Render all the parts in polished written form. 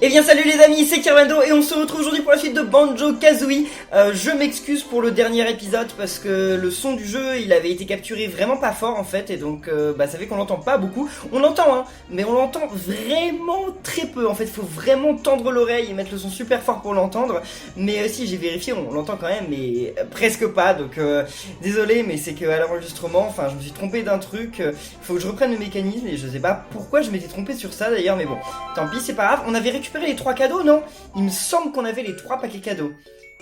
Eh bien salut les amis, c'est Kervando et on se retrouve aujourd'hui pour la suite de Banjo-Kazooie. Je m'excuse pour le dernier épisode parce que le son du jeu il avait été capturé vraiment pas fort en fait. Et donc ça fait qu'on l'entend pas beaucoup. On l'entend hein, mais on l'entend vraiment très peu. En fait il faut vraiment tendre l'oreille et mettre le son super fort pour l'entendre. Mais si j'ai vérifié on l'entend quand même mais presque pas. Donc désolé mais c'est qu'à l'enregistrement, enfin je me suis trompé d'un truc. Faut que je reprenne le mécanisme et je sais pas pourquoi je m'étais trompé sur ça d'ailleurs. Mais bon, tant pis c'est pas grave. On avait récupéré les 3 cadeaux, non? Il me semble qu'on avait les 3 paquets cadeaux.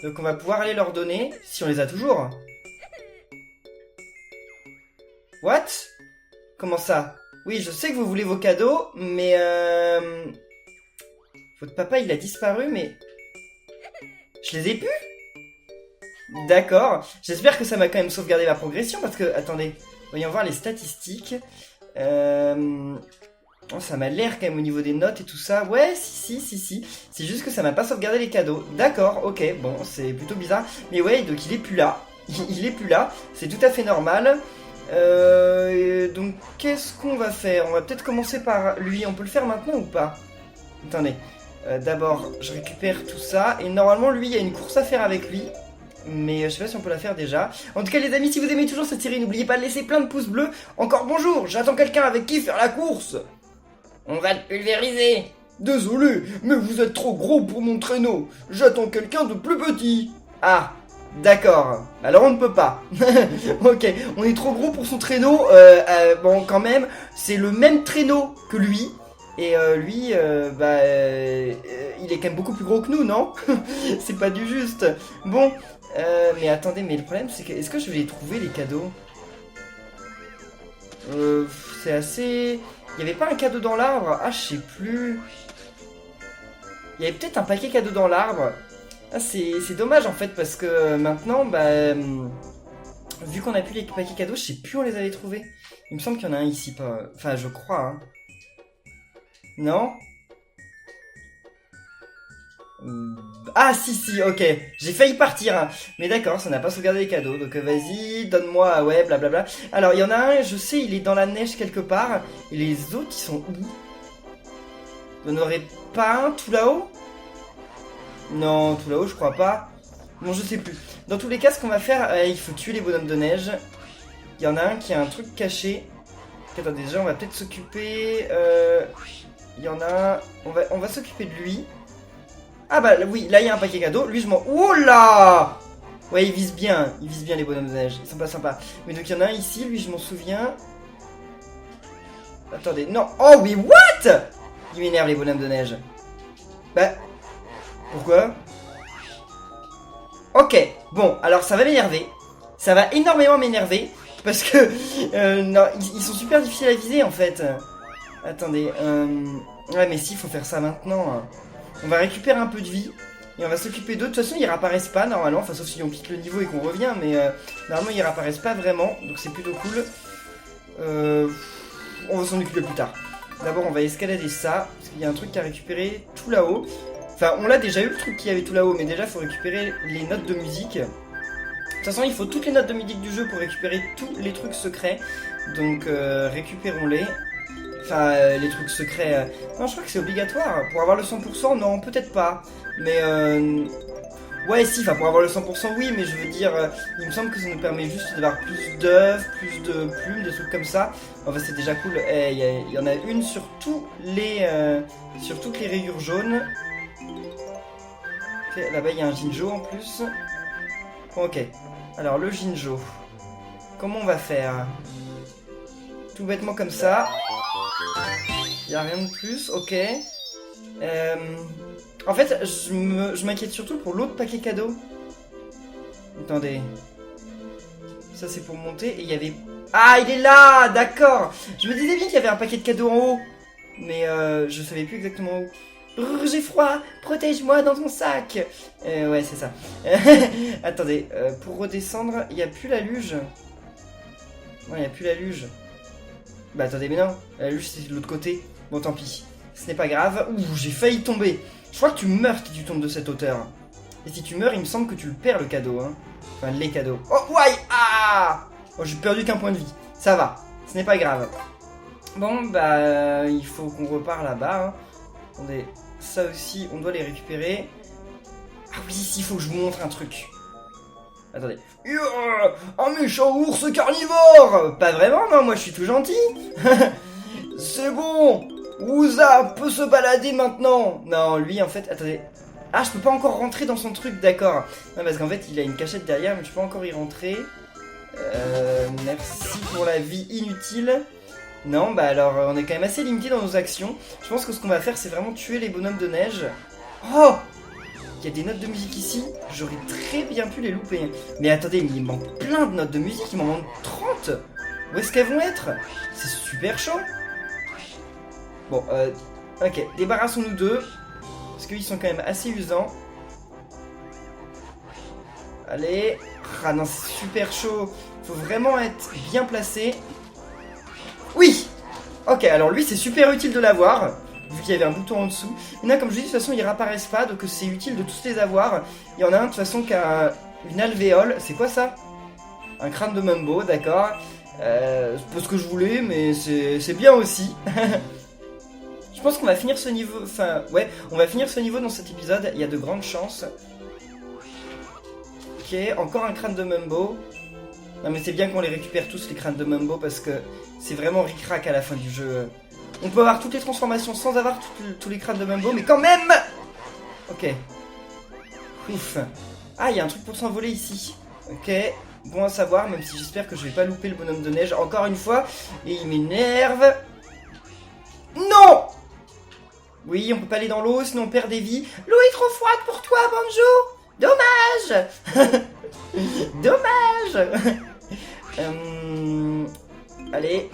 Donc on va pouvoir aller leur donner, si on les a toujours. What? Comment ça? Oui, je sais que vous voulez vos cadeaux, mais votre papa il a disparu, mais... Je les ai plus? D'accord. J'espère que ça m'a quand même sauvegardé ma progression, parce que... Attendez, voyons voir les statistiques. Oh, ça m'a l'air quand même au niveau des notes et tout ça. Ouais, si. C'est juste que ça m'a pas sauvegardé les cadeaux. D'accord, ok, bon, c'est plutôt bizarre. Mais ouais, donc il est plus là. Il est plus là. C'est tout à fait normal. Donc, qu'est-ce qu'on va faire? On va peut-être commencer par lui. On peut le faire maintenant ou pas? Attendez. D'abord, je récupère tout ça. Et normalement, lui, il y a une course à faire avec lui. Mais je sais pas si on peut la faire déjà. En tout cas les amis, si vous aimez toujours cette série, n'oubliez pas de laisser plein de pouces bleus. Encore bonjour, j'attends quelqu'un avec qui faire la course. On va te pulvériser. Désolé, mais vous êtes trop gros pour mon traîneau. J'attends quelqu'un de plus petit. Ah, d'accord. Alors on ne peut pas. Ok, on est trop gros pour son traîneau. Bon, quand même, c'est le même traîneau que lui. Et lui, il est quand même beaucoup plus gros que nous, non? C'est pas du juste. Bon, mais attendez, mais le problème c'est que... Est-ce que je vais les trouver les cadeaux? C'est assez... Il y avait pas un cadeau dans l'arbre? Ah, je sais plus. Il y avait peut-être un paquet cadeau dans l'arbre. Ah, c'est dommage en fait, parce que maintenant, vu qu'on a plus les paquets cadeaux, je sais plus où on les avait trouvés. Il me semble qu'il y en a un ici, pas... Enfin, je crois, hein. Non? Ah si, ok. J'ai failli partir, hein. Mais d'accord, ça n'a pas sauvegardé les cadeaux. Donc vas-y, donne-moi, ouais, blablabla. Alors, il y en a un, je sais, il est dans la neige quelque part. Et les autres, ils sont où? Il n'y en aurait pas un tout là-haut? Non, tout là-haut, je crois pas. Bon, je sais plus. Dans tous les cas, ce qu'on va faire, il faut tuer les bonhommes de neige. Il y en a un qui a un truc caché. Attendez, déjà, on va peut-être s'occuper... Il y en a un... On va s'occuper de lui. Ah bah oui, là il y a un paquet cadeau. Lui, je m'en... Oh là! Ouais, ils visent bien les bonhommes de neige. Ils sont pas sympas. Mais donc, il y en a un ici, lui, je m'en souviens. Attendez, non. Oh oui, what? Il m'énerve, les bonhommes de neige. Bah... Pourquoi? Ok, bon, alors ça va m'énerver. Ça va énormément m'énerver. Parce que... non, ils sont super difficiles à viser, en fait. Attendez, ouais, mais si, il faut faire ça maintenant. On va récupérer un peu de vie. Et on va s'occuper d'eux. De toute façon, ils réapparaissent pas, normalement. Enfin, sauf si on quitte le niveau et qu'on revient. Mais normalement, ils réapparaissent pas vraiment. Donc, c'est plutôt cool. On va s'en occuper plus tard. D'abord, on va escalader ça. Parce qu'il y a un truc à récupérer tout là-haut. Enfin, on l'a déjà eu, le truc qu'il y avait tout là-haut. Mais déjà, il faut récupérer les notes de musique. De toute façon, il faut toutes les notes de musique du jeu pour récupérer tous les trucs secrets. Donc, récupérons-les. Enfin, les trucs secrets... Non, je crois que c'est obligatoire. Pour avoir le 100%, non, peut-être pas. Mais, ouais, si, enfin, pour avoir le 100%, oui, mais je veux dire... il me semble que ça nous permet juste d'avoir plus d'œufs, plus de plumes, des trucs comme ça. Enfin, c'est déjà cool. Il y en a une sur tous les... sur toutes les rayures jaunes. Okay, là-bas, il y a un Jinjo en plus. Ok. Alors, le Jinjo. Comment on va faire? Tout bêtement comme ça. Il n'y a rien de plus, ok. En fait, je m'inquiète surtout pour l'autre paquet cadeau. Attendez. Ça, c'est pour monter. Et il y avait... Ah, il est là! D'accord! Je me disais bien qu'il y avait un paquet de cadeaux en haut. Mais je savais plus exactement où. J'ai froid! Protège-moi dans ton sac! Ouais, c'est ça. Attendez, pour redescendre, il n'y a plus la luge. Non, il n'y a plus la luge. Bah attendez, mais non, la luge c'est de l'autre côté. Bon, tant pis. Ce n'est pas grave. Ouh, j'ai failli tomber. Je crois que tu meurs si tu tombes de cette hauteur. Et si tu meurs, il me semble que tu le perds le cadeau, hein. Enfin, les cadeaux. Oh, ouais! Ah! Oh, j'ai perdu qu'un point de vie. Ça va. Ce n'est pas grave. Bon, bah, il faut qu'on repart là-bas, hein. Attendez, ça aussi, on doit les récupérer. Ah oui, ici, il faut que je vous montre un truc. Attendez. Un méchant ours carnivore! Pas vraiment, non, moi je suis tout gentil. C'est bon, Ouza peut se balader maintenant. Non, lui, en fait, attendez. Ah, je peux pas encore rentrer dans son truc, d'accord. Non, parce qu'en fait, il a une cachette derrière, mais je peux pas encore y rentrer. Merci pour la vie inutile. Non, bah alors, on est quand même assez limité dans nos actions. Je pense que ce qu'on va faire, c'est vraiment tuer les bonhommes de neige. Oh! Il y a des notes de musique ici, j'aurais très bien pu les louper. Mais attendez, mais il manque plein de notes de musique, il m'en manque 30. Où est-ce qu'elles vont être? C'est super chaud. Bon, ok, débarrassons-nous d'eux. Parce qu'ils sont quand même assez usants. Allez. Ah non, c'est super chaud. Faut vraiment être bien placé. Oui! Ok, alors lui, c'est super utile de l'avoir. Vu qu'il y avait un bouton en dessous. Il y en a, comme je dis, de toute façon, ils réapparaissent pas, donc c'est utile de tous les avoir. Il y en a un, de toute façon, qui a une alvéole. C'est quoi ça? Un crâne de Mumbo, d'accord. C'est pas ce que je voulais, mais c'est bien aussi. Je pense qu'on va finir ce niveau... Enfin, ouais, on va finir ce niveau dans cet épisode. Il y a de grandes chances. Ok, encore un crâne de Mumbo. Non, mais c'est bien qu'on les récupère tous, les crânes de Mumbo, parce que c'est vraiment ric-rac à la fin du jeu. On peut avoir toutes les transformations sans avoir tous les crânes de Mumbo, mais quand même. Ok. Ouf. Ah, il y a un truc pour s'envoler ici. Ok. Bon à savoir, même si j'espère que je vais pas louper le bonhomme de neige encore une fois. Et il m'énerve. Non! Oui, on peut pas aller dans l'eau, sinon on perd des vies. L'eau est trop froide pour toi, Banjo. Dommage. Dommage. Allez.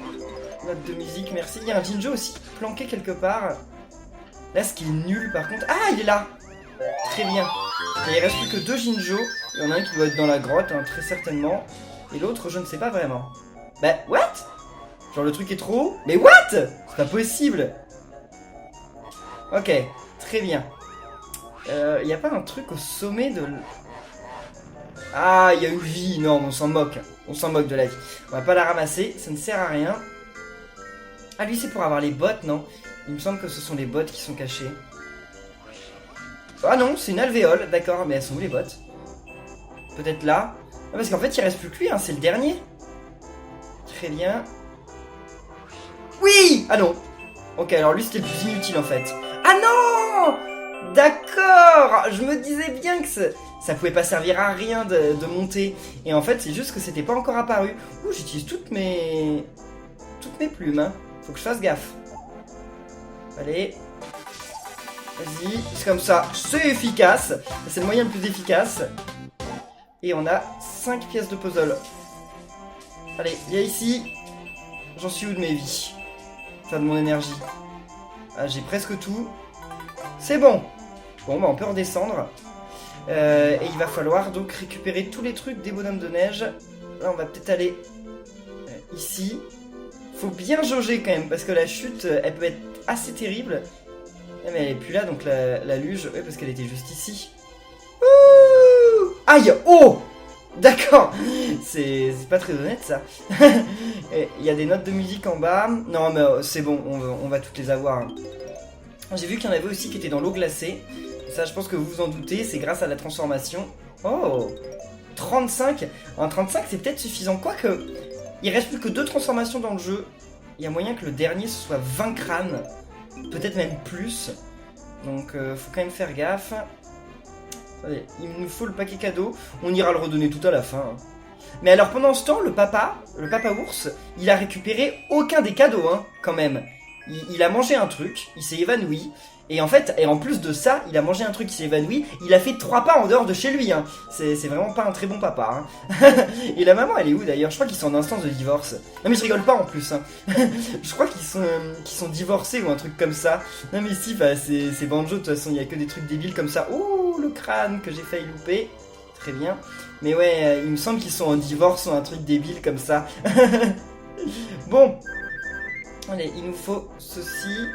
Note de musique, merci. Il y a un Jinjo aussi planqué quelque part. Là, ce qui est nul par contre. Ah, il est là. Très bien. Et il reste plus que 2 Jinjo. Il y en a un qui doit être dans la grotte, hein, très certainement. Et l'autre, je ne sais pas vraiment. Bah, what? Genre le truc est trop haut? Mais what? C'est pas possible. Ok, très bien. Il n'y a pas un truc au sommet de... Ah, il y a une vie. Non, on s'en moque. On s'en moque de la vie. On va pas la ramasser, ça ne sert à rien. Ah, lui, c'est pour avoir les bottes, non? Il me semble que ce sont les bottes qui sont cachées. Ah non, c'est une alvéole, d'accord, mais elles sont où les bottes? Peut-être là? Ah, parce qu'en fait, il reste plus que lui, hein, c'est le dernier. Très bien. Oui! Ah non. Ok, alors lui, c'était le plus inutile, en fait. Ah non! D'accord! Je me disais bien que ça pouvait pas servir à rien de monter. Et en fait, c'est juste que c'était pas encore apparu. Ouh, j'utilise toutes mes plumes, hein. Faut que je fasse gaffe. Allez. Vas-y. C'est comme ça. C'est efficace. C'est le moyen le plus efficace. Et on a 5 pièces de puzzle. Allez, viens ici. J'en suis où de mes vies? Enfin, de mon énergie. Ah, j'ai presque tout. C'est bon. Bon, bah on peut redescendre. Et il va falloir donc récupérer tous les trucs des bonhommes de neige. Là, on va peut-être aller ici. Faut bien jauger quand même, parce que la chute, elle peut être assez terrible. Mais elle est plus là, donc la luge, ouais, parce qu'elle était juste ici. Ouh, aïe, oh, d'accord. C'est pas très honnête, ça. Il y a des notes de musique en bas. Non, mais c'est bon, on va toutes les avoir. Hein. J'ai vu qu'il y en avait aussi qui étaient dans l'eau glacée. Ça, je pense que vous vous en doutez, c'est grâce à la transformation. Oh, 35. En 35, c'est peut-être suffisant. Quoique... Il reste plus que 2 transformations dans le jeu. Il y a moyen que le dernier ce soit 20 crânes. Peut-être même plus. Donc faut quand même faire gaffe. Allez, il nous faut le paquet cadeau. On ira le redonner tout à la fin. Mais alors pendant ce temps, le papa ours, il a récupéré aucun des cadeaux, hein, quand même. Il a mangé un truc, il s'est évanoui. Et en fait, et en plus de ça, il a mangé un truc qui s'est évanoui. Il a fait 3 pas en dehors de chez lui, hein. C'est vraiment pas un très bon papa, hein. Et la maman, elle est où d'ailleurs? Je crois qu'ils sont en instance de divorce. Non mais je rigole pas en plus, hein. Je crois qu'ils sont divorcés ou un truc comme ça. Non mais si, bah, c'est Banjo, de toute façon, il y a que des trucs débiles comme ça. Ouh, le crâne que j'ai failli louper. Très bien. Mais ouais, il me semble qu'ils sont en divorce ou un truc débile comme ça. Bon. Allez, il nous faut ceci.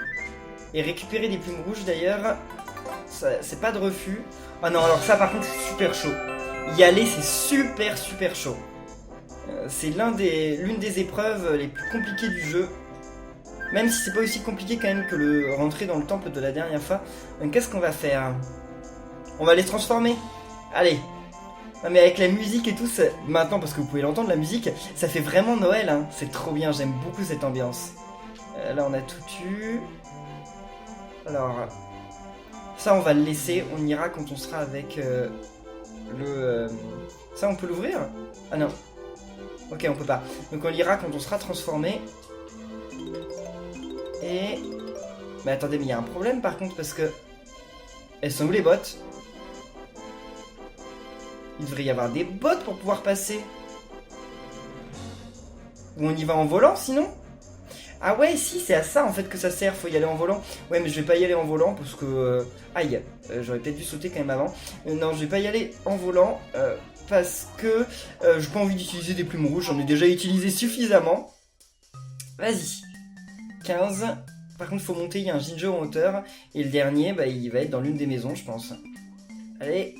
Et récupérer des plumes rouges d'ailleurs, c'est pas de refus. Ah non, alors ça par contre c'est super chaud. Y aller c'est super chaud. C'est l'une des épreuves les plus compliquées du jeu. Même si c'est pas aussi compliqué quand même que le rentrer dans le temple de la dernière fois. Donc qu'est-ce qu'on va faire? On va les transformer. Allez. Non mais avec la musique et tout, maintenant parce que vous pouvez l'entendre la musique, ça fait vraiment Noël, hein. C'est trop bien, j'aime beaucoup cette ambiance. Là on a tout eu. Alors, ça on va le laisser, on ira quand on sera avec Ça on peut l'ouvrir? Ah non. Ok, on peut pas. Donc on ira quand on sera transformé. Et... Mais attendez, mais il y a un problème par contre parce que... Elles sont où les bottes? Il devrait y avoir des bottes pour pouvoir passer. Ou on y va en volant sinon? Ah ouais, si, c'est à ça en fait que ça sert, faut y aller en volant. Ouais, mais je vais pas y aller en volant parce que... Aïe, j'aurais peut-être dû sauter quand même avant. Non, je vais pas y aller en volant parce que j'ai pas envie d'utiliser des plumes rouges, j'en ai déjà utilisé suffisamment. Vas-y. 15. Par contre, faut monter, il y a un Jinjo en hauteur. Et le dernier, bah, il va être dans l'une des maisons, je pense. Allez.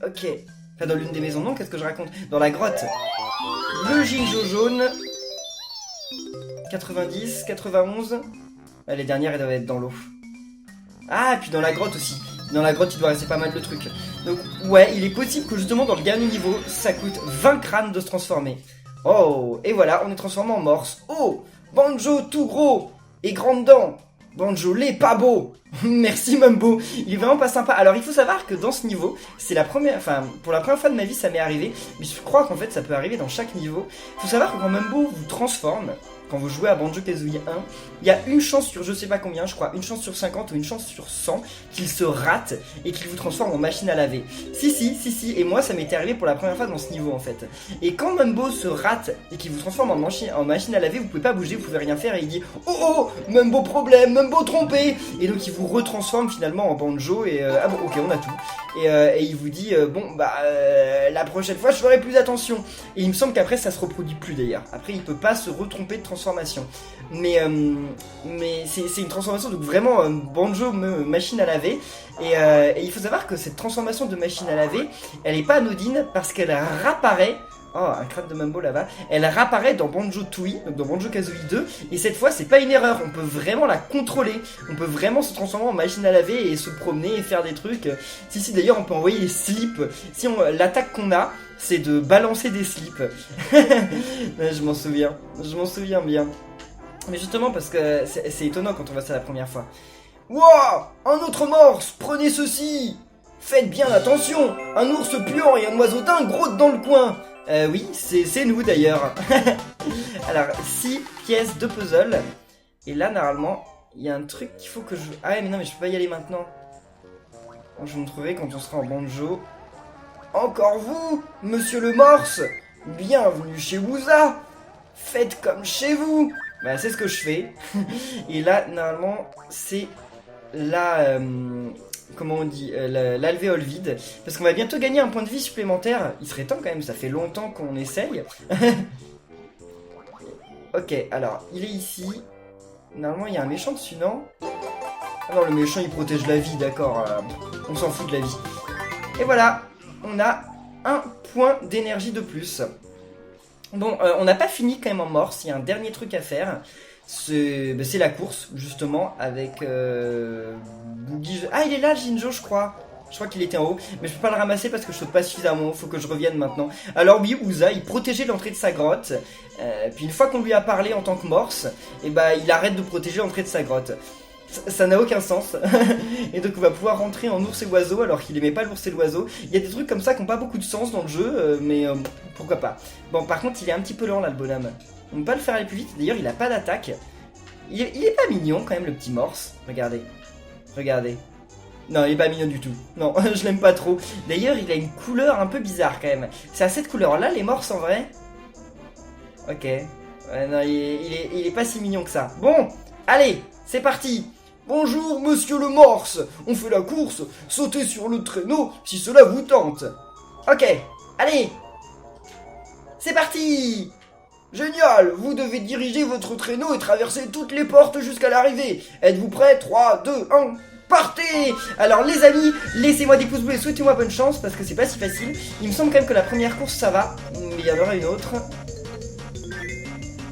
Ok. Enfin, dans l'une des maisons, non, qu'est-ce que je raconte? Dans la grotte. Le Jinjo jaune. 90, 91. Ah, les dernières, elles doivent être dans l'eau. Ah, et puis dans la grotte aussi. Dans la grotte, il doit rester pas mal de trucs. Donc, ouais, il est possible que justement, dans le dernier niveau, ça coûte 20 crânes de se transformer. Oh, et voilà, on est transformé en morse. Oh, Banjo tout gros et grande dents. Banjo l'est pas beau. Merci Mumbo, il est vraiment pas sympa. Alors il faut savoir que dans ce niveau, c'est la première, enfin pour la première fois de ma vie ça m'est arrivé, mais je crois qu'en fait ça peut arriver dans chaque niveau. Il faut savoir que quand Mumbo vous transforme, quand vous jouez à Banjo-Kazooie 1, il y a une chance sur je sais pas combien, je crois, une chance sur 50 ou une chance sur 100 qu'il se rate et qu'il vous transforme en machine à laver. Si, et moi ça m'était arrivé pour la première fois dans ce niveau en fait. Et quand Mumbo se rate et qu'il vous transforme en machine à laver, vous pouvez pas bouger, vous pouvez rien faire et il dit oh, Mumbo problème, Mumbo trompé. Et donc il vous retransforme finalement en Banjo et ah bon ok on a tout. Et il vous dit la prochaine fois je ferai plus attention. Et il me semble qu'après ça se reproduit plus d'ailleurs. Après il peut pas se retromper de transformation. Mais c'est une transformation donc vraiment Banjo machine à laver. Et il faut savoir que cette transformation de machine à laver, elle est pas anodine parce qu'elle réapparaît. Oh, un crâne de Mumbo là-bas. Elle réapparaît dans Banjo-Tooie, donc dans Banjo-Kazooie 2. Et cette fois, c'est pas une erreur. On peut vraiment la contrôler. On peut vraiment se transformer en machine à laver et se promener et faire des trucs. Si, d'ailleurs, on peut envoyer des slips. Si l'attaque qu'on a, c'est de balancer des slips. Je m'en souviens bien. Mais justement, parce que c'est étonnant quand on voit ça la première fois. Wouah, un autre morse, prenez ceci. Faites bien attention. Un ours puant et un oiseau dingue rôdent dans le coin. Oui, c'est nous d'ailleurs. Alors, 6 pièces de puzzle. Et là, normalement, il y a un truc qu'il faut que je... Ah ouais, mais non, mais je peux pas y aller maintenant. Je vous montrerai quand on sera en Banjo. Encore vous, monsieur le morse. Bienvenue chez Wooza. Faites comme chez vous. Bah, c'est ce que je fais. Et là, normalement, c'est la... comment on dit, l'alvéole vide, parce qu'on va bientôt gagner un point de vie supplémentaire. Il serait temps quand même, ça fait longtemps qu'on essaye. Ok, alors, il est ici. Normalement, il y a un méchant dessus, non? Ah non, le méchant, il protège la vie, d'accord. On s'en fout de la vie. Et voilà, on a un point d'énergie de plus. Bon, on n'a pas fini quand même en morse, il y a un dernier truc à faire. C'est la course, justement, avec Boogie. Ah, il est là, Jinjo, je crois. Je crois qu'il était en haut, mais je peux pas le ramasser parce que je saute pas suffisamment, faut que je revienne maintenant. Alors oui, Wooza, il protégeait l'entrée de sa grotte, puis une fois qu'on lui a parlé en tant que morse, et bah il arrête de protéger l'entrée de sa grotte. Ça n'a aucun sens. Et donc on va pouvoir rentrer en ours et oiseau alors qu'il aimait pas l'ours et l'oiseau. Il y a des trucs comme ça qui n'ont pas beaucoup de sens dans le jeu, mais pourquoi pas. Bon, par contre, il est un petit peu lent là, le bonhomme. On peut pas le faire aller plus vite, d'ailleurs il a pas d'attaque. Il est pas mignon quand même, le petit morse. Regardez. Non, il est pas mignon du tout. Non, je l'aime pas trop. D'ailleurs, il a une couleur un peu bizarre quand même. C'est à cette couleur-là, les morses en vrai. Ok. Non, il est pas si mignon que ça. Bon, allez, c'est parti. Bonjour, monsieur le morse. On fait la course. Sautez sur le traîneau si cela vous tente. Ok, allez. C'est parti. Génial, vous devez diriger votre traîneau et traverser toutes les portes jusqu'à l'arrivée. Êtes-vous prêts? 3, 2, 1... Partez! Alors les amis, laissez-moi des pouces bleus et souhaitez-moi bonne chance parce que c'est pas si facile. Il me semble quand même que la première course ça va, mais il y en aura une autre.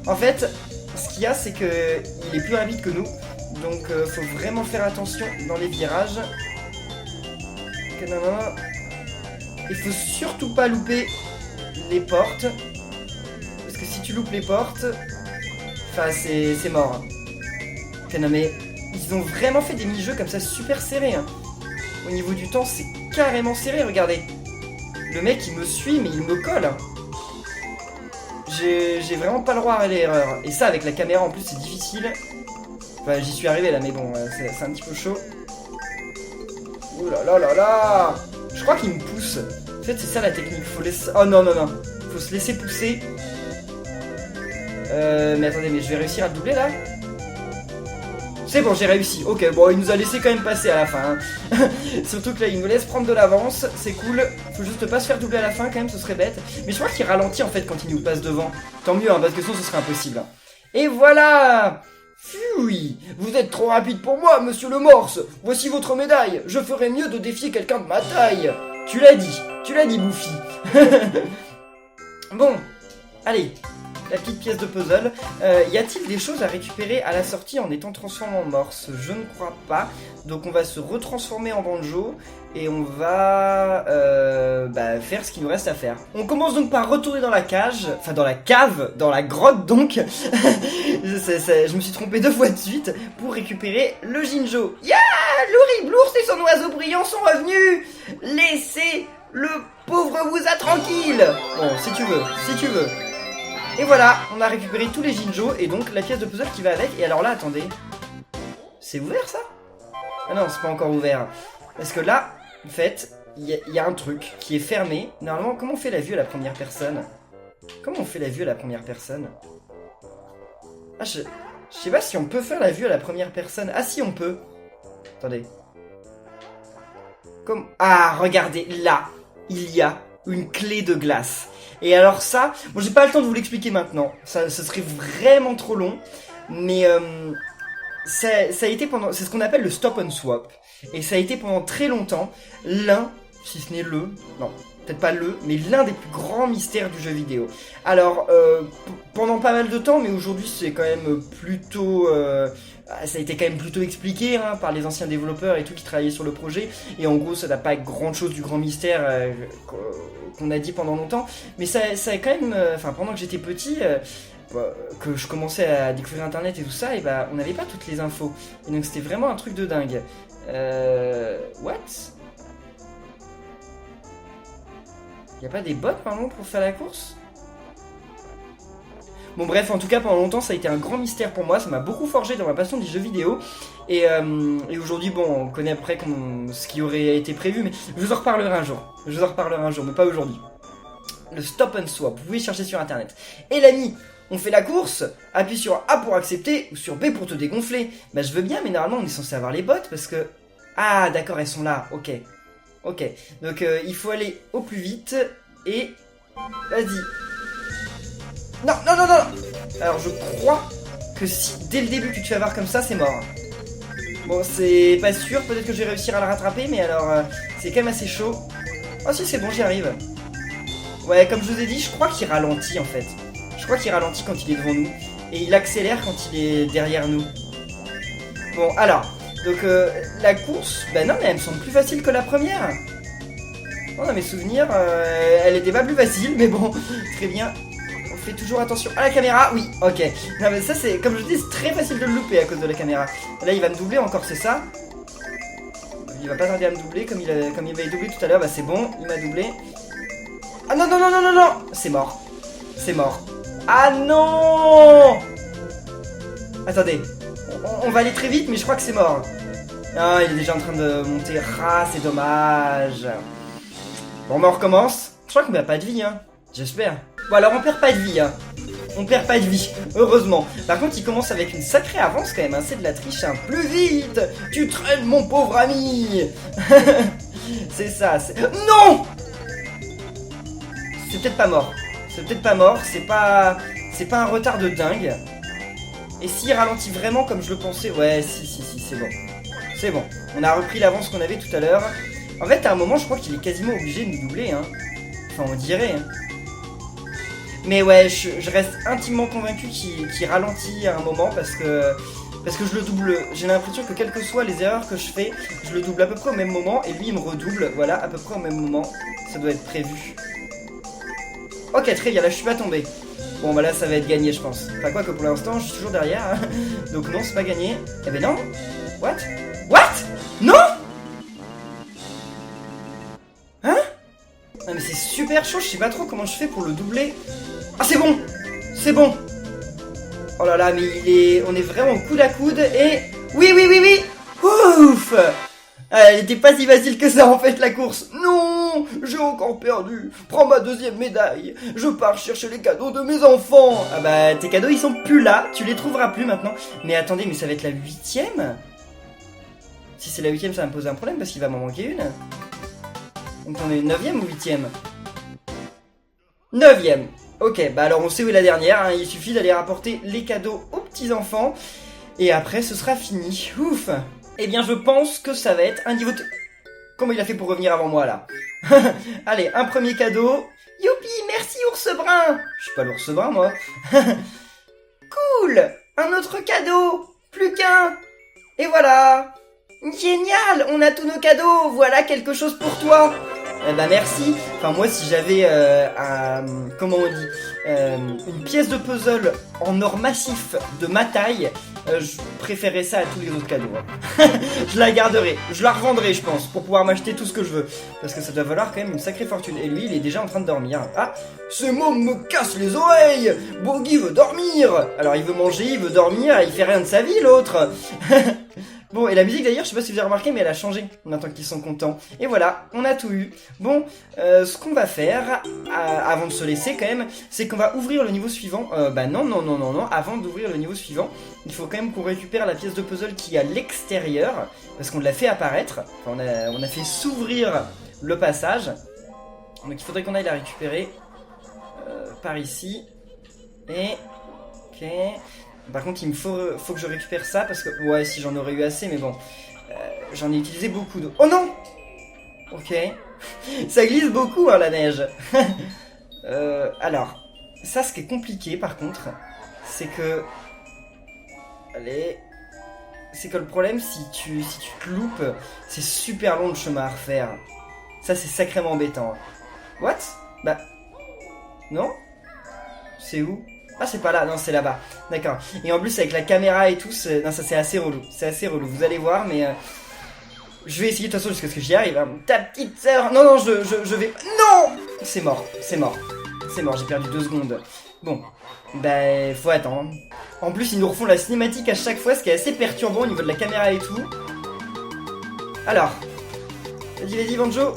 En fait, ce qu'il y a, c'est que il est plus rapide que nous. Donc faut vraiment faire attention dans les virages. Il faut surtout pas louper les portes. Parce que si tu loupes les portes, enfin c'est mort. Non mais ils ont vraiment fait des mini-jeux comme ça super serrés. Hein. Au niveau du temps, c'est carrément serré, regardez. Le mec il me suit mais il me colle. Hein. J'ai vraiment pas le droit à l'erreur. Et ça avec la caméra en plus c'est difficile. Enfin j'y suis arrivé là mais bon c'est un petit peu chaud. Ouh là là là là. Je crois qu'il me pousse. En fait c'est ça la technique. Faut laisser... Oh non non non. Faut se laisser pousser. Mais attendez, mais je vais réussir à le doubler là. C'est bon, j'ai réussi. Ok, bon, il nous a laissé quand même passer à la fin. Hein. Surtout que là, il nous laisse prendre de l'avance. C'est cool. Faut juste pas se faire doubler à la fin quand même, ce serait bête. Mais je crois qu'il ralentit en fait quand il nous passe devant. Tant mieux, hein, parce que sinon ce serait impossible. Et voilà. Pfui, vous êtes trop rapide pour moi, monsieur le morse. Voici votre médaille. Je ferais mieux de défier quelqu'un de ma taille. Tu l'as dit, Bouffi. Bon, allez. La petite pièce de puzzle. Y a-t-il des choses à récupérer à la sortie en étant transformé en morse? Je ne crois pas. Donc on va se retransformer en banjo et on va faire ce qu'il nous reste à faire. On commence donc par retourner dans la cage, enfin dans la cave, dans la grotte donc. Je me suis trompé 2 fois de suite pour récupérer le Jinjo. Ya, l'horrible ours et son oiseau brillant sont revenus. Laissez le pauvre Wooza tranquille. Bon, si tu veux. Et voilà, on a récupéré tous les Jinjo et donc la pièce de puzzle qui va avec. Et alors là, attendez. C'est ouvert ça? Ah non, c'est pas encore ouvert. Parce que là, en fait, il y a un truc qui est fermé. Normalement, comment on fait la vue à la première personne? Ah, je sais pas si on peut faire la vue à la première personne. Ah si, on peut. Attendez. Ah, regardez, là, il y a une clé de glace. Et alors ça, bon j'ai pas le temps de vous l'expliquer maintenant, ça serait vraiment trop long, mais ça a été pendant, c'est ce qu'on appelle le stop and swap, et ça a été pendant très longtemps l'un, si ce n'est non, peut-être pas mais l'un des plus grands mystères du jeu vidéo. Alors, pendant pas mal de temps, mais aujourd'hui c'est quand même plutôt... ça a été quand même plutôt expliqué hein, par les anciens développeurs et tout qui travaillaient sur le projet. Et en gros, ça n'a pas grand chose du grand mystère qu'on a dit pendant longtemps. Mais ça a quand même... Enfin, pendant que j'étais petit, que je commençais à découvrir Internet et tout ça, et on n'avait pas toutes les infos. Et donc c'était vraiment un truc de dingue. What? Y'a pas des bots pardon pour faire la course? Bon bref, en tout cas pendant longtemps ça a été un grand mystère pour moi, ça m'a beaucoup forgé dans ma passion du jeu vidéo. Et aujourd'hui bon, on connaît après ce qui aurait été prévu, mais je vous en reparlerai un jour, mais pas aujourd'hui. Le stop and swap, vous pouvez chercher sur internet. Et l'ami, on fait la course, appuie sur A pour accepter ou sur B pour te dégonfler. Bah je veux bien, mais normalement on est censé avoir les bottes parce que... Ah d'accord, elles sont là, ok. Donc il faut aller au plus vite et... Vas-y. Non. Alors je crois que si dès le début tu te fais avoir comme ça, c'est mort. Bon, c'est pas sûr, peut-être que je vais réussir à le rattraper, mais alors c'est quand même assez chaud. Oh si, c'est bon, j'y arrive. Ouais, comme je vous ai dit, je crois qu'il ralentit en fait. Je crois qu'il ralentit quand il est devant nous. Et il accélère quand il est derrière nous. Bon, alors, donc la course, bah non, mais elle me semble plus facile que la première. Oh, dans mes souvenirs, elle était pas plus facile, mais bon, très bien. On fait toujours attention à la caméra, oui, ok. Non mais ça c'est, comme je dis, c'est très facile de le louper à cause de la caméra. Là il va me doubler encore, c'est ça? Il va pas tarder à me doubler comme il m'avait doublé tout à l'heure, bah c'est bon, il m'a doublé. Ah non, c'est mort. Ah non. Attendez, on va aller très vite mais je crois que c'est mort. Ah, il est déjà en train de monter, ah c'est dommage. Bon, on recommence. Je crois qu'on perd pas de vie, hein. J'espère. Bon, alors on perd pas de vie, hein. Heureusement. Par contre, il commence avec une sacrée avance quand même, hein. C'est de la triche, hein. Plus vite. Tu traînes, mon pauvre ami. C'est ça, Non. C'est peut-être pas mort. C'est pas un retard de dingue. Et s'il ralentit vraiment comme je le pensais... Ouais, si, c'est bon. On a repris l'avance qu'on avait tout à l'heure. En fait, à un moment, je crois qu'il est quasiment obligé de nous doubler, hein. Enfin, on dirait, hein. Mais ouais, je reste intimement convaincu qu'il ralentit à un moment parce que je le double. J'ai l'impression que quelles que soient les erreurs que je fais, je le double à peu près au même moment et lui il me redouble, voilà, à peu près au même moment. Ça doit être prévu. Ok, très bien, là je suis pas tombé. Bon bah là ça va être gagné je pense. Enfin quoi que pour l'instant je suis toujours derrière, hein. Donc non c'est pas gagné. Eh ben non. What? What? Non? Hein? Non mais c'est super chaud, je sais pas trop comment je fais pour le doubler. Ah c'est bon! C'est bon! Oh là là mais on est vraiment coude à coude et... Oui oui oui oui! Ouf! Ah, elle était pas si facile que ça en fait la course. Non, j'ai encore perdu. Prends ma deuxième médaille. Je pars chercher les cadeaux de mes enfants. Ah bah tes cadeaux ils sont plus là. Tu les trouveras plus maintenant. Mais attendez, mais ça va être la 8ème. Si c'est la 8ème, ça va me poser un problème parce qu'il va m'en manquer une. Donc on est 9ème ou 8ème? 9ème. Ok, bah alors on sait où est la dernière. Hein. Il suffit d'aller rapporter les cadeaux aux petits enfants. Et après ce sera fini. Ouf. Eh bien, je pense que ça va être un niveau... Comment il a fait pour revenir avant moi, là? Allez, un premier cadeau. Youpi, merci, ours brun. Je suis pas l'ours brun, moi. Cool. Un autre cadeau. Plus qu'un. Et voilà. Génial, on a tous nos cadeaux. Voilà quelque chose pour toi. Eh ben merci. Enfin moi si j'avais comment on dit une pièce de puzzle en or massif de ma taille, je préférerais ça à tous les autres cadeaux. Hein. Je la garderai, je la revendrai je pense pour pouvoir m'acheter tout ce que je veux parce que ça doit valoir quand même une sacrée fortune. Et lui il est déjà en train de dormir. Ah, ce môme me casse les oreilles. Bogi veut dormir. Alors il veut manger, il veut dormir, il fait rien de sa vie l'autre. Bon, et la musique d'ailleurs, je sais pas si vous avez remarqué, mais elle a changé maintenant qu'ils sont contents. Et voilà, on a tout eu. Bon, ce qu'on va faire, avant de se laisser quand même, c'est qu'on va ouvrir le niveau suivant. Bah non, avant d'ouvrir le niveau suivant, il faut quand même qu'on récupère la pièce de puzzle qui est à l'extérieur, parce qu'on l'a fait apparaître. Enfin, on a fait s'ouvrir le passage. Donc il faudrait qu'on aille la récupérer par ici. Et... ok... Par contre, il me faut que je récupère ça parce que... Ouais, si j'en aurais eu assez, mais bon. J'en ai utilisé beaucoup d'eau. Oh non! Ok. Ça glisse beaucoup, hein, la neige. Alors, ça, ce qui est compliqué, par contre, c'est que... Allez... C'est que le problème, si tu te loupes, c'est super long le chemin à refaire. Ça, c'est sacrément embêtant. What? Bah... Non? C'est où? Ah c'est pas là, non c'est là-bas. D'accord. Et en plus avec la caméra et tout, non ça c'est assez relou. C'est assez relou, vous allez voir, mais... je vais essayer de toute façon jusqu'à ce que j'y arrive. Hein. Ta petite sœur... Non, je vais... Non. C'est mort, c'est mort. C'est mort, j'ai perdu 2 secondes. Bon, bah faut attendre. En plus ils nous refont la cinématique à chaque fois, ce qui est assez perturbant au niveau de la caméra et tout. Alors... Vas-y, Banjo.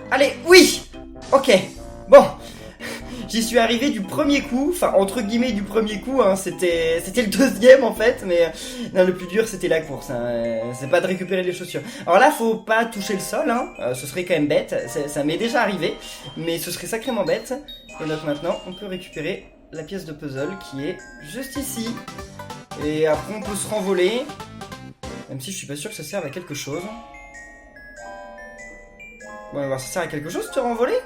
Allez, oui. Ok, bon, j'y suis arrivé du premier coup, enfin entre guillemets du premier coup, hein, c'était le deuxième en fait, mais non, le plus dur c'était la course, hein, c'est pas de récupérer les chaussures. Alors là, faut pas toucher le sol, hein, ce serait quand même bête, ça m'est déjà arrivé, mais ce serait sacrément bête. Et donc maintenant, on peut récupérer la pièce de puzzle qui est juste ici. Et après on peut se renvoler, même si je suis pas sûr que ça serve à quelque chose. Bon, on va voir, ça sert à quelque chose de te renvoler?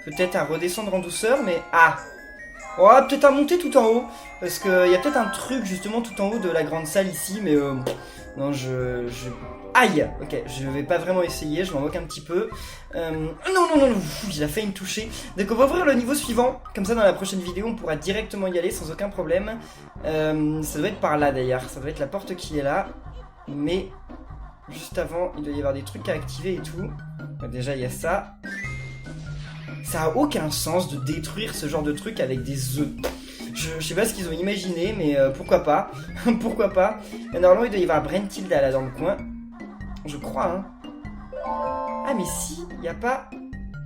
Peut-être à redescendre en douceur, mais... Ah! Oh, peut-être à monter tout en haut. Parce qu'il y a peut-être un truc justement tout en haut de la grande salle ici, mais... non, Aïe! Ok, je vais pas vraiment essayer, je m'en moque un petit peu. Non, il a failli me toucher. Donc on va ouvrir le niveau suivant. Comme ça, dans la prochaine vidéo, on pourra directement y aller sans aucun problème. Ça doit être par là d'ailleurs. Ça doit être la porte qui est là. Mais... juste avant, il doit y avoir des trucs à activer et tout. Déjà, il y a ça. Ça a aucun sens de détruire ce genre de truc avec des œufs. Je sais pas ce qu'ils ont imaginé, mais pourquoi pas. Pourquoi pas. Mais normalement, il doit y avoir Brentilda là dans le coin. Je crois, hein. Ah, mais si, il n'y a pas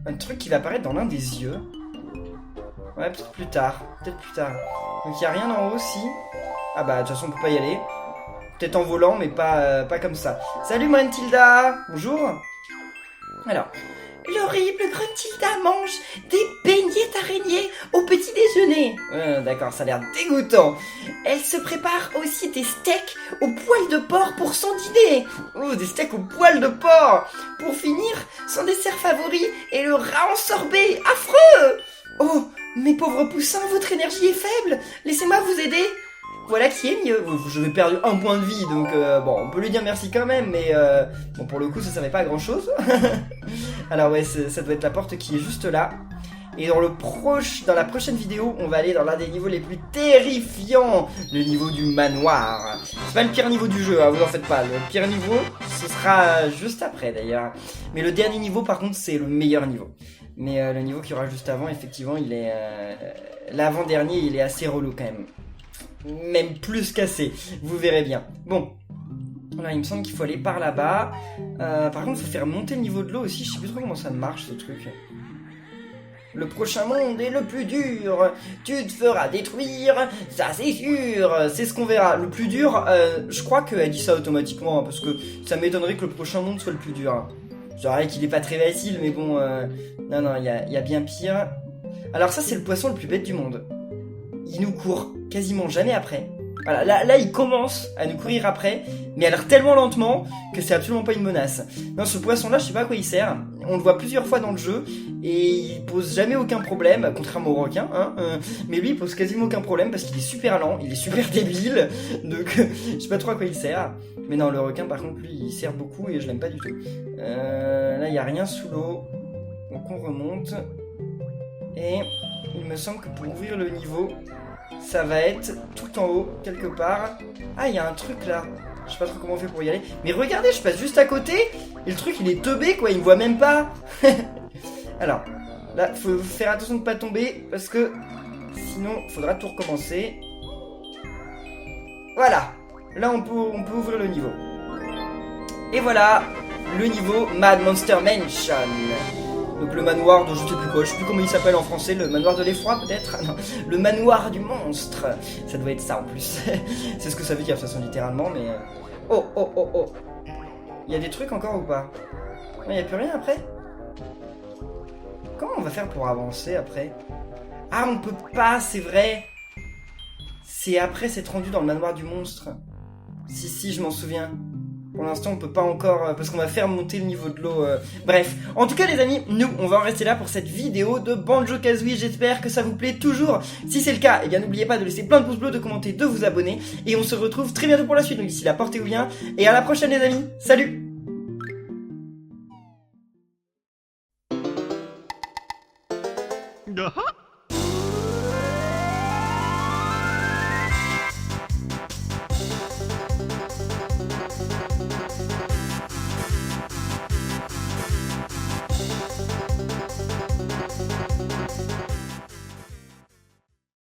un truc qui va apparaître dans l'un des yeux. Ouais, peut-être plus tard. Peut-être plus tard. Donc, il n'y a rien en haut aussi. Ah bah, de toute façon, on peut pas y aller. Peut-être en volant, mais pas comme ça. Salut Brentilda. Bonjour. Alors, horrible, Gruntilda mange des beignets d'araignée au petit déjeuner. D'accord, ça a l'air dégoûtant. Elle se prépare aussi des steaks au poil de porc pour son dîner. Oh, des steaks au poil de porc. Pour finir, son dessert favori est le rat en sorbet. Affreux. Oh, mes pauvres poussins, votre énergie est faible. Laissez-moi vous aider. Voilà qui est mieux. Je vais perdre 1 point de vie, donc bon, on peut lui dire merci quand même, mais bon, pour le coup, ça servait pas à grand chose. Alors ouais, ça doit être la porte qui est juste là. Et dans la prochaine vidéo, on va aller dans l'un des niveaux les plus terrifiants, le niveau du manoir. C'est pas le pire niveau du jeu, hein, vous en faites pas. Le pire niveau, ce sera juste après d'ailleurs. Mais le dernier niveau, par contre, c'est le meilleur niveau. Mais le niveau qu'il y aura juste avant, effectivement, il est l'avant-dernier, il est assez relou quand même. Même plus qu'assez, vous verrez bien. Bon, là il me semble qu'il faut aller par là-bas. Par contre il faut faire monter le niveau de l'eau aussi. Je sais plus trop comment ça marche ce truc. Le prochain monde est le plus dur. Tu te feras détruire, ça c'est sûr. C'est ce qu'on verra. Le plus dur, je crois qu'elle dit ça automatiquement, hein, parce que ça m'étonnerait que le prochain monde soit le plus dur, hein. Je dirais qu'il est pas très facile, mais bon, non, il y a bien pire. Alors ça c'est le poisson le plus bête du monde. Il nous court quasiment jamais après. Voilà, là il commence à nous courir après, mais à l'air tellement lentement que c'est absolument pas une menace. Non, ce poisson-là, je sais pas à quoi il sert. On le voit plusieurs fois dans le jeu et il pose jamais aucun problème, contrairement au requin. Hein, mais lui, il pose quasiment aucun problème parce qu'il est super lent, il est super débile. Donc, je sais pas trop à quoi il sert. Mais non, le requin, par contre, lui, il sert beaucoup et je l'aime pas du tout. Là, il y a rien sous l'eau, donc on remonte. Et il me semble que pour ouvrir le niveau, ça va être tout en haut, quelque part. Ah, il y a un truc là. Je sais pas trop comment on fait pour y aller. Mais regardez, je passe juste à côté. Et le truc, il est teubé, quoi. Il me voit même pas. Alors, là, faut faire attention de pas tomber. Parce que sinon, faudra tout recommencer. Voilà. Là, on peut ouvrir le niveau. Et voilà, le niveau Mad Monster Mansion. Donc le manoir de je sais plus quoi, je sais plus comment il s'appelle en français, le manoir de l'effroi peut-être. Non, le manoir du monstre. Ça doit être ça en plus. C'est ce que ça veut dire de toute façon littéralement, mais... Oh. Il y a des trucs encore ou pas? Il n'y a plus rien après? Comment on va faire pour avancer après? Ah, on peut pas, c'est vrai. C'est après s'être rendu dans le manoir du monstre. Si, je m'en souviens. Pour l'instant, on peut pas encore, parce qu'on va faire monter le niveau de l'eau. Bref, en tout cas les amis, nous, on va en rester là pour cette vidéo de Banjo-Kazooie. J'espère que ça vous plaît toujours. Si c'est le cas, eh bien n'oubliez pas de laisser plein de pouces bleus, de commenter, de vous abonner. Et on se retrouve très bientôt pour la suite. Donc d'ici là, portez-vous bien. Et à la prochaine les amis. Salut!